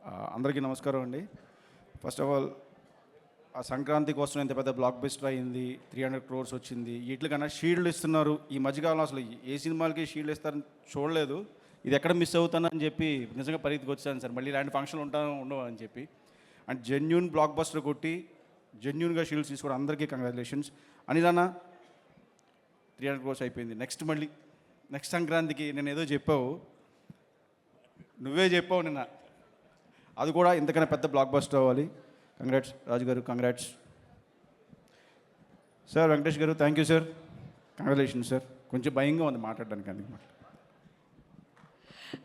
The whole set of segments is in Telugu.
అందరికీ నమస్కారం అండి. ఫస్ట్ ఆఫ్ ఆల్ ఆ సంక్రాంతి కోసం ఎంత పెద్ద బ్లాక్ బస్టర్ అయింది, 300 crores వచ్చింది. వీటికన్నా షీల్డ్ ఇస్తున్నారు. ఈ మధ్యకాలంలో అసలు ఏ సినిమాలకి షీల్డ్ ఇస్తారని చూడలేదు. ఇది ఎక్కడ మిస్ అవుతానని చెప్పి నిజంగా పరిగెత్తుకు వచ్చాను సార్. మళ్ళీ ఇలాంటి ఫంక్షన్లు ఉండవు అని చెప్పి. అండ్ జెన్యూన్ బ్లాక్ బస్టర్ కొట్టి జెన్యూన్గా షీల్డ్స్ తీసుకోవడం అందరికీ కంగ్రాచులేషన్స్. అనిలానా 300 crores అయిపోయింది. నెక్స్ట్ సంక్రాంతికి నేను ఏదో చెప్పావు, నువ్వే చెప్పావు నిన్న, అది కూడా ఇంతకన్నా పెద్ద బ్లాక్ బస్టర్ అవ్వాలి. కంగ్రాట్స్ రాజు గారు, కంగ్రాట్స్ సార్. వెంకటేష్ గారు thank you sir, congratulations sir. కొంచెం భయంగా ఉంది మాట్లాడడానికి. అందుకు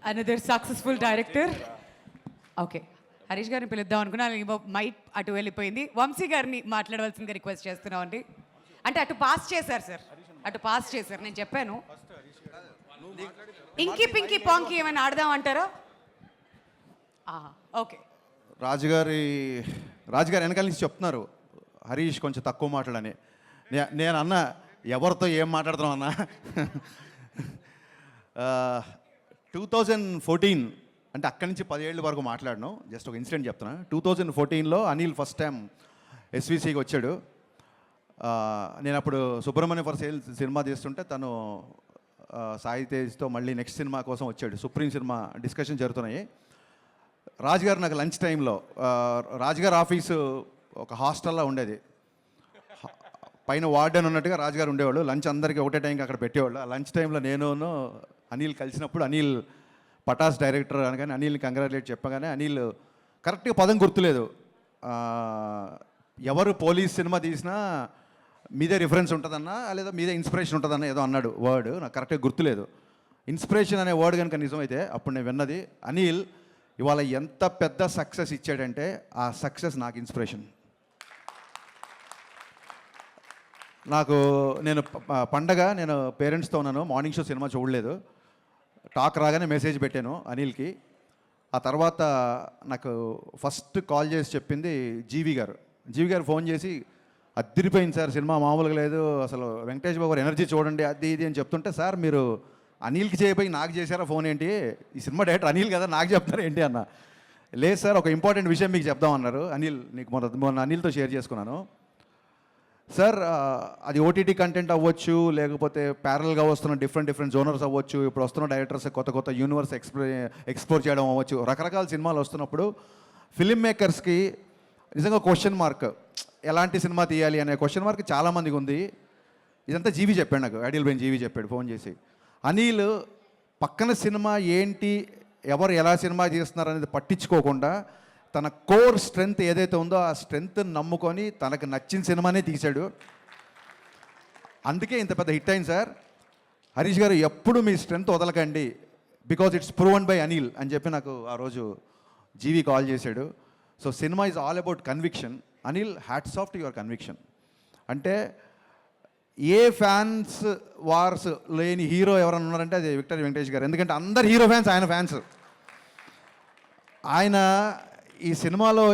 another successful director. Okay, Harish గారిని పిలుద్దాం అనుకున్నా, మైట్ అటు వెళ్ళిపోయింది. వంశీ గారిని మాట్లాడవలసిందిగా రిక్వెస్ట్ చేస్తున్నాం అండి. అంటే అటు పాస్ చేశారు సార్, అటు పాస్ చేశారు. నేను చెప్పాను ఇంకీ పింకీ పాంకీ ఏమైనా ఆడదాం అంటారా? ఓకే, రాజుగారు వెనకాల నుంచి చెప్తున్నారు హరీష్ కొంచెం తక్కువ మాట్లాడని. నేను అన్నా ఎవరితో ఏం మాట్లాడుతున్నాం అన్నా. 2014 అంటే అక్కడి నుంచి 10 ఏళ్ళ వరకు మాట్లాడను. జస్ట్ ఒక ఇన్సిడెంట్ చెప్తున్నా. 2014లో అనిల్ ఫస్ట్ టైం ఎస్విసికి వచ్చాడు. నేను అప్పుడు సుబ్రహ్మణ్య ఫర్ సేల్ సినిమా తీస్తుంటే తను సాయి తేజ్తో మళ్ళీ నెక్స్ట్ సినిమా కోసం వచ్చాడు. సుప్రీం సినిమా డిస్కషన్ జరుగుతున్నాయి. రాజుగారు నాకు లంచ్ టైంలో, రాజుగారు ఆఫీసు ఒక హాస్టల్లో ఉండేది. పైన వార్డెన్ ఉన్నట్టుగా రాజుగారు ఉండేవాళ్ళు. లంచ్ అందరికీ ఒకటే టైంకి అక్కడ పెట్టేవాళ్ళు. ఆ లంచ్ టైంలో నేను అనిల్ కలిసినప్పుడు అనిల్ పటాస్ డైరెక్టర్ అనగానే అనిల్ని కంగ్రాచులేట్ చెప్పగానే అనిల్ కరెక్ట్గా పదం గుర్తులేదు. ఎవరు పోలీస్ సినిమా తీసినా మీదే రిఫరెన్స్ ఉంటుందన్నా లేదా మీదే ఇన్స్పిరేషన్ ఉంటుందన్న ఏదో అన్నాడు వర్డ్, నాకు కరెక్ట్గా గుర్తులేదు. ఇన్స్పిరేషన్ అనే వర్డ్ కనుక నిజమైతే అప్పుడు నేను విన్నది. అనిల్ ఇవాళ ఎంత పెద్ద సక్సెస్ ఇచ్చాడంటే ఆ సక్సెస్ నాకు ఇన్స్పిరేషన్. నేను పండగ పేరెంట్స్తో ఉన్నాను, మార్నింగ్ షో సినిమా చూడలేదు. టాక్ రాగానే మెసేజ్ పెట్టాను అనిల్కి. ఆ తర్వాత నాకు ఫస్ట్ కాల్ చేసి చెప్పింది జీవి గారు ఫోన్ చేసి, అదిరిపోయింది సార్ సినిమా, మామూలుగా లేదు అసలు, వెంకటేష్ బాబు ఎనర్జీ చూడండి అది ఇది అని చెప్తుంటే, సార్ మీరు అనిల్కి చేయబోయి నాకు చేశారా ఫోన్ ఏంటి, ఈ సినిమా డైరెక్టర్ అనిల్ కదా నాకు చెప్తారా ఏంటి అన్న. లేదు సార్ ఒక ఇంపార్టెంట్ విషయం మీకు చెప్దామన్నారు. అనిల్ నీకు మొన్న అనిల్తో షేర్ చేసుకున్నాను సార్. అది ఓటీటీ కంటెంట్ అవ్వచ్చు, లేకపోతే ప్యారల్గా వస్తున్న డిఫరెంట్ జోనర్స్ అవ్వచ్చు, ఇప్పుడు వస్తున్న డైరెక్టర్స్ కొత్త యూనివర్స్ ఎక్స్ప్లోర్ చేయడం అవ్వచ్చు, రకరకాల సినిమాలు వస్తున్నప్పుడు ఫిల్మ్ మేకర్స్కి నిజంగా క్వశ్చన్ మార్క్, ఎలాంటి సినిమా తీయాలి అనే క్వశ్చన్ మార్క్ చాలామందికి ఉంది. ఇదంతా జీవి చెప్పాడు నాకు, ఐడియల్ బెయిన్ జీవి చెప్పాడు ఫోన్ చేసి. అనిల్ పక్కన సినిమా ఏంటి, ఎవరు ఎలా సినిమా తీస్తున్నారు అనేది పట్టించుకోకుండా తన కోర్ స్ట్రెంగ్త్ ఏదైతే ఉందో ఆ స్ట్రెంగ్త్ నమ్ముకొని తనకు నచ్చిన సినిమానే తీశాడు. అందుకే ఇంత పెద్ద హిట్ అయింది సార్. హరీష్ గారు ఎప్పుడు మీ స్ట్రెంగ్త్ వదలకండి, because it's proven by Anil అని చెప్పి నాకు ఆ రోజు జీవి కాల్ చేశాడు. So cinema is all about conviction. Anil, hats off to your conviction. అంటే ఏ ఫ్యాన్స్ వార్స్ లేని హీరో ఎవరైనా ఉన్నారంటే అది విక్టరీ వెంకటేష్ గారు. ఎందుకంటే అందరు హీరో ఫ్యాన్స్ ఆయన ఫ్యాన్స్. ఆయన ఈ సినిమాలో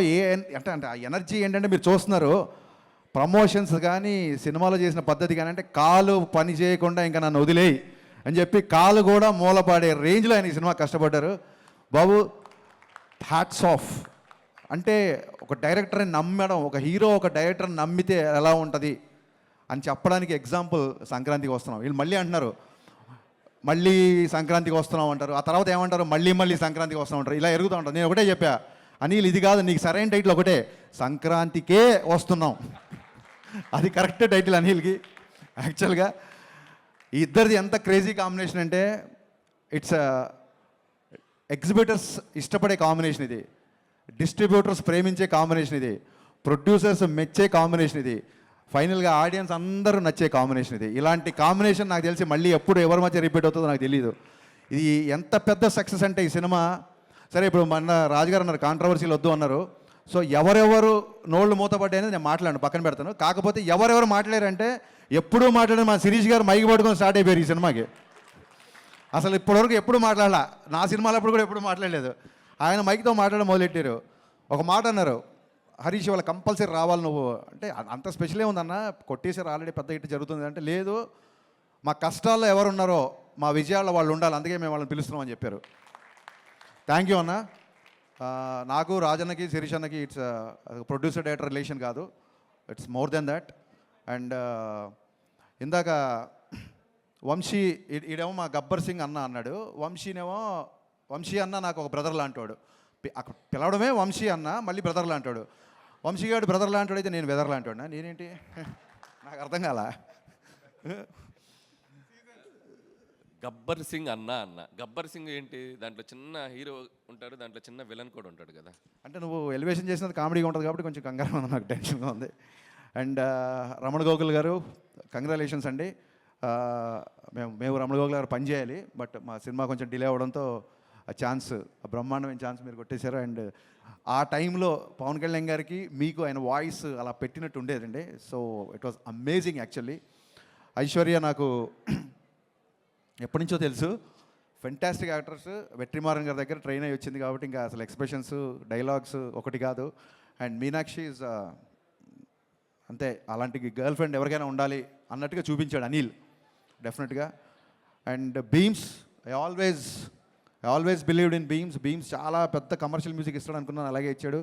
అంటే ఆ ఎనర్జీ ఏంటంటే మీరు చూస్తున్నారు, ప్రమోషన్స్ కానీ సినిమాలో చేసిన పద్ధతి కానీ, అంటే కాలు పని చేయకుండా ఇంకా నన్ను వదిలేయి అని చెప్పి కాలు కూడా మూలపాడే రేంజ్లో ఆయన ఈ సినిమా కష్టపడ్డారు. బాబు హ్యాట్స్ ఆఫ్. అంటే ఒక డైరెక్టర్ని నమ్మడం, ఒక హీరో ఒక డైరెక్టర్ని నమ్మితే ఎలా ఉంటుంది అని చెప్పడానికి ఎగ్జాంపుల్ సంక్రాంతికి వస్తున్నాం. వీళ్ళు మళ్ళీ అంటున్నారు మళ్ళీ సంక్రాంతికి వస్తున్నాం అంటారు, ఆ తర్వాత ఏమంటారు మళ్ళీ సంక్రాంతికి వస్తున్నాం అంటారు, ఇలా ఎరుగుతూ ఉంటారు. నేను ఒకటే చెప్పా, అనిల్ ఇది కాదు నీకు సరైన టైటిల్ ఒకటే, సంక్రాంతికే వస్తున్నాం. అది కరెక్ట్ టైటిల్ అనిల్కి. యాక్చువల్గా ఈ ఇద్దరిది ఎంత క్రేజీ కాంబినేషన్ అంటే ఇట్స్ ఎగ్జిబిటర్స్ ఇష్టపడే కాంబినేషన్ ఇది, డిస్ట్రిబ్యూటర్స్ ప్రేమించే కాంబినేషన్ ఇది, ప్రొడ్యూసర్స్ మెచ్చే కాంబినేషన్ ఇది, ఫైనల్గా ఆడియన్స్ అందరూ నచ్చే కాంబినేషన్ ఇది. ఇలాంటి కాంబినేషన్ నాకు తెలిసి మళ్ళీ ఎప్పుడు ఎవరి మధ్య రిపీట్ అవుతుందో నాకు తెలియదు. ఇది ఎంత పెద్ద సక్సెస్ అంటే ఈ సినిమా. సరే ఇప్పుడు మన రాజుగారు అన్నారు కాంట్రవర్సీలు వద్దు అన్నారు. సో ఎవరెవరు నోళ్ళు మూతపడ్డాయని నేను మాట్లాడను, పక్కన పెడతాను. కాకపోతే ఎవరెవరు మాట్లాడారంటే ఎప్పుడూ మాట్లాడిన మా శిరీష్ గారు మైకి పట్టుకొని స్టార్ట్ అయిపోయారు ఈ సినిమాకి. అసలు ఇప్పటివరకు ఎప్పుడు మాట్లాడాల, నా సినిమాలప్పుడు కూడా ఎప్పుడు మాట్లాడలేదు. ఆయన మైక్తో మాట్లాడడం మొదలెట్టారు. ఒక మాట అన్నారు, హరీష్ వాళ్ళ కంపల్సరీ రావాలి నువ్వు అంటే, అంత స్పెషలే ఉందన్న, కొట్టేసారు ఆల్రెడీ పెద్ద హిట్ జరుగుతుంది అంటే, లేదు మా కష్టాల్లో ఎవరున్నారో మా విజయాల్లో వాళ్ళు ఉండాలి, అందుకే మేము వాళ్ళని పిలుస్తున్నాం అని చెప్పారు. థ్యాంక్ యూ అన్న. నాకు రాజన్నకి శిరీష్ అన్నకి ఇట్స్ ప్రొడ్యూసర్ డైరెక్టర్ రిలేషన్ కాదు, it's more than that. And ఇందాక వంశీ ఈడేమో మా గబ్బర్ సింగ్ అన్న అన్నాడు, వంశీ అన్న నాకు ఒక బ్రదర్ లాంటివాడు. అక్కడ పిలవడమే వంశీ అన్న, మళ్ళీ బ్రదర్ లాంటాడు. వంశీ గారు బ్రదర్ లాంటాడు అయితే నేను వెదర్ లాంటాడు. నేనేంటి నాకు అర్థం కాల. గబ్బర్ సింగ్ అన్న గబ్బర్ సింగ్ ఏంటి? దాంట్లో చిన్న హీరో ఉంటాడు, దాంట్లో చిన్న విలన్ కూడా ఉంటాడు కదా. అంటే నువ్వు ఎలివేషన్ చేసినది కామెడీగా ఉంటుంది కాబట్టి కొంచెం కంగారుగా ఉంది, నాకు టెన్షన్గా ఉంది. అండ్ రమణ గోకుల్ గారు కంగ్రాచులేషన్స్ అండి. మేము రమణ గోకుల్ గారు పనిచేయాలి, బట్ మా సినిమా కొంచెం డిలే అవ్వడంతో ఆ ఛాన్స్, ఆ బ్రహ్మాండమైన ఛాన్స్ మీరు కొట్టేశారు. అండ్ ఆ టైంలో పవన్ కళ్యాణ్ గారికి మీకు ఆయన వాయిస్ అలా పెట్టినట్టు ఉండేదండి. So it was amazing actually. Aishwarya నాకు ఎప్పటి నుంచో తెలుసు, ఫెంటాస్టిక్ యాక్టర్స్. వెట్రిమారన్ గారి దగ్గర ట్రైన్ అయ్యి వచ్చింది కాబట్టి ఇంకా అసలు ఎక్స్ప్రెషన్స్ డైలాగ్స్ ఒకటి కాదు. అండ్ మీనాక్షి ఈజ్ అంతే, అలాంటి గర్ల్ ఫ్రెండ్ ఎవరికైనా ఉండాలి అన్నట్టుగా చూపించాడు అనిల్ డెఫినెట్గా. And Bheems, I always believed in Bheems చాలా పెద్ద కమర్షియల్ మ్యూజిక్ ఇస్తాడు అనుకున్నాను, అలాగే ఇచ్చాడు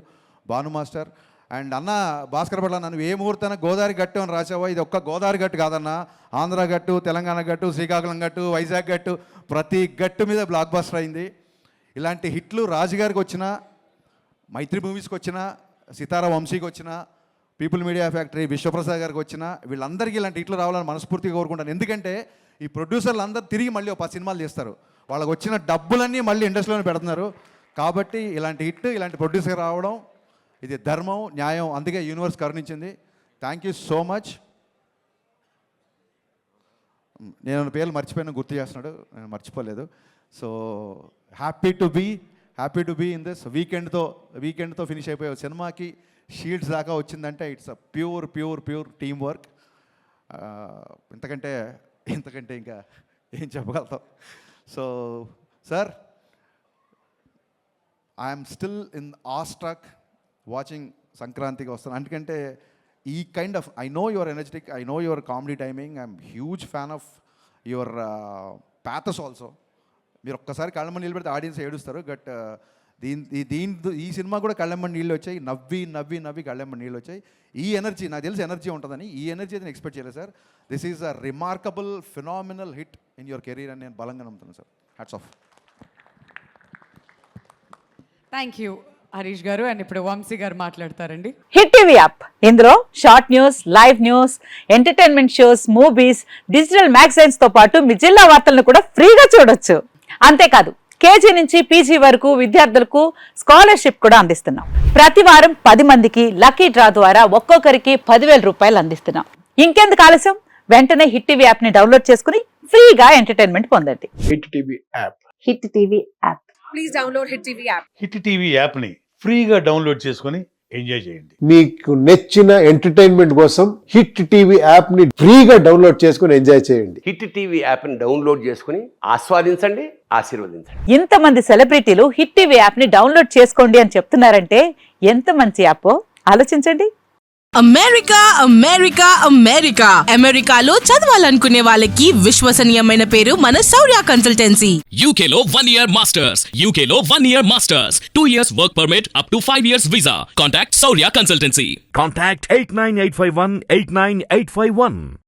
భాను మాస్టర్. అండ్ అన్న భాస్కర్ పట్ల నన్ను ఏ ముహూర్తాన గోదావరి గట్టు అని రాసావో, ఇది ఒక్క గోదావరి గట్టు కాదన్న, ఆంధ్ర గట్టు, తెలంగాణ గట్టు, శ్రీకాకుళం గట్టు, వైజాగ్ గట్టు, ప్రతి గట్టు మీద బ్లాక్ బస్టర్ అయింది. ఇలాంటి హిట్లు రాజుగారికి వచ్చిన, మైత్రి మూవీస్కి వచ్చిన, సితారా వంశీకి వచ్చిన, పీపుల్ మీడియా ఫ్యాక్టరీ విశ్వప్రసాద్ గారికి వచ్చిన, వీళ్ళందరికీ ఇలాంటి హిట్లు రావాలని మనస్ఫూర్తిగా కోరుకుంటాను. ఎందుకంటే ఈ ప్రొడ్యూసర్లు అందరూ తిరిగి మళ్ళీ ఒక 10 సినిమాలు చేస్తారు, వాళ్ళకి వచ్చిన డబ్బులన్నీ మళ్ళీ ఇండస్ట్రీలోనే పెడుతున్నారు. కాబట్టి ఇలాంటి హిట్, ఇలాంటి ప్రొడ్యూసర్ రావడం ఇది ధర్మం, న్యాయం, అందుకే యూనివర్స్ కరుణించింది. Thank you so much. నేను పేర్లు మర్చిపోయినా గుర్తు చేస్తున్నాడు, నేను మర్చిపోలేదు. So happy to be in this. వీకెండ్తో ఫినిష్ అయిపోయే సినిమాకి షీల్డ్స్ దాకా వచ్చిందంటే it's a pure team work. ఇంతకంటే ఇంకా ఏం చెప్పగలుగుతాం. So sir, I'm still in awestruck watching సంక్రాంతికి వస్తాను. ఎందుకంటే ఈ kind of, I know your energetic, I know your comedy timing, I'm huge fan of your pathos also. మీరు ఒక్కసారి కళ్ళమ్మ నీళ్ళు పెడితే ఆడియన్స్ ఏడుస్తారు. బట్ ఈ సినిమా కూడా కళ్ళమ్మ నీళ్ళు వచ్చాయి, నవ్వి కళ్ళమ్మ నీళ్ళు వచ్చాయి. ఈ ఎనర్జీ నాకు తెలిసి ఎనర్జీ ఉంటుందని, ఈ ఎనర్జీ అయితే ఎక్స్పెక్ట్ చేయలేదు sir. This is a remarkable phenomenal hit in your career అని నేను బలంగా నమ్ముతున్నాను sir. Hats off. Thank you Harish గారు. అండ్ ఇప్పుడు వంశీ గారు మాట్లాడతారండి. హిట్ టీవీ యాప్, ఇందులో short news, live news, entertainment shows, movies, digital magazines తో పాటు మీ జిల్లా వార్తలను కూడా ఫ్రీగా చూడొచ్చు. అంతేకాదు కేజీ నుంచి పీజీ వరకు విద్యార్థులకు స్కాలర్షిప్ కూడా అందిస్తున్నాం. ప్రతి వారం 10 మందికి లక్కీ డ్రా ద్వారా ఒక్కొక్కరికి 10,000 రూపాయలు అందిస్తున్నాం. ఇంకెందుకు ఆలస్యం, వెంటనే హిట్ టీవీ యాప్ ని డౌన్లోడ్ చేసుకుని ఫ్రీగా ఎంటర్టైన్మెంట్ పొందండి. Hit TV app. Hit TV app. Please download hit TV app. Hit TV యాప్ని ఫ్రీగా డౌన్లోడ్ చేసుకొని ఎంజాయ్ చేయండి. మీకు నచ్చిన ఎంటర్టైన్మెంట్ కోసం హిట్ టీవీ యాప్ ని ఫ్రీగా డౌన్లోడ్ చేసుకొని ఎంజాయ్ చేయండి. హిట్ టీవీ యాప్ని డౌన్లోడ్ చేసుకుని ఆస్వాదించండి, ఆశీర్వదించండి. ఇంతమంది సెలబ్రిటీలు హిట్ టీవీ యాప్ ని డౌన్లోడ్ చేసుకోండి అని చెప్తున్నారంటే ఎంత మంచి యాప్ ఆలోచించండి. అమెరికాలో చదవాలనుకునే వాళ్ళకి విశ్వసనీయమైన పేరు మన శౌర్య కన్సల్టెన్సీ. UK లో 1 year masters. UK లో 1 year masters. 2 years work permit up to 5 years visa. Contact Saurya Consultancy. Contact 89851 89851.